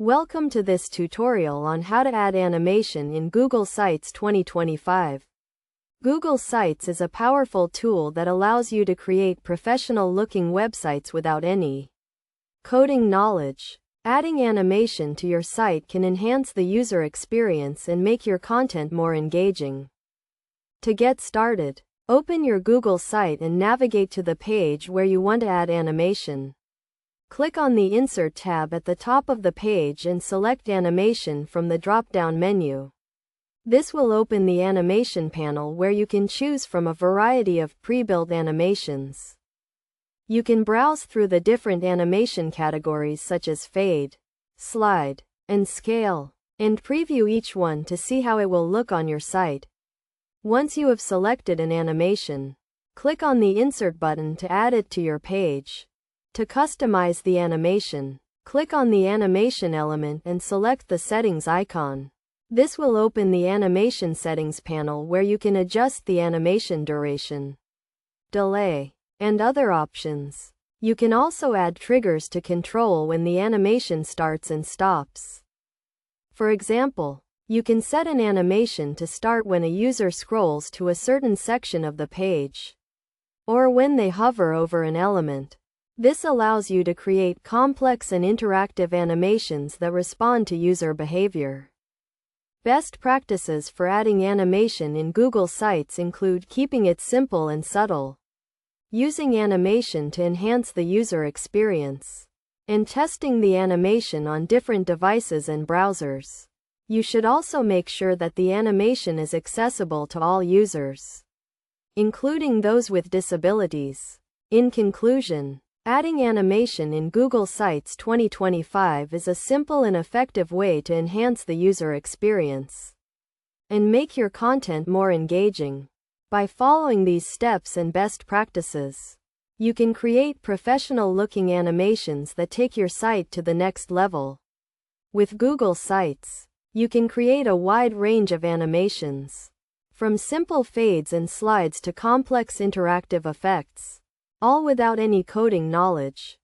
Welcome to this tutorial on how to add animation in Google Sites 2025. Google Sites is a powerful tool that allows you to create professional-looking websites without any coding knowledge. Adding animation to your site can enhance the user experience and make your content more engaging. To get started, open your Google site and navigate to the page where you want to add animation. Click on the Insert tab at the top of the page and select Animation from the drop-down menu. This will open the animation panel where you can choose from a variety of pre-built animations. You can browse through the different animation categories such as fade, slide, and scale, and preview each one to see how it will look on your site. Once you have selected an animation, click on the Insert button to add it to your page. To customize the animation, click on the animation element and select the settings icon. This will open the animation settings panel where you can adjust the animation duration, delay, and other options. You can also add triggers to control when the animation starts and stops. For example, you can set an animation to start when a user scrolls to a certain section of the page, or when they hover over an element. This allows you to create complex and interactive animations that respond to user behavior. Best practices for adding animation in Google Sites include keeping it simple and subtle, using animation to enhance the user experience, and testing the animation on different devices and browsers. You should also make sure that the animation is accessible to all users, including those with disabilities. In conclusion, adding animation in Google Sites 2025 is a simple and effective way to enhance the user experience and make your content more engaging. By following these steps and best practices, you can create professional-looking animations that take your site to the next level. With Google Sites, you can create a wide range of animations, from simple fades and slides to complex interactive effects, all without any coding knowledge.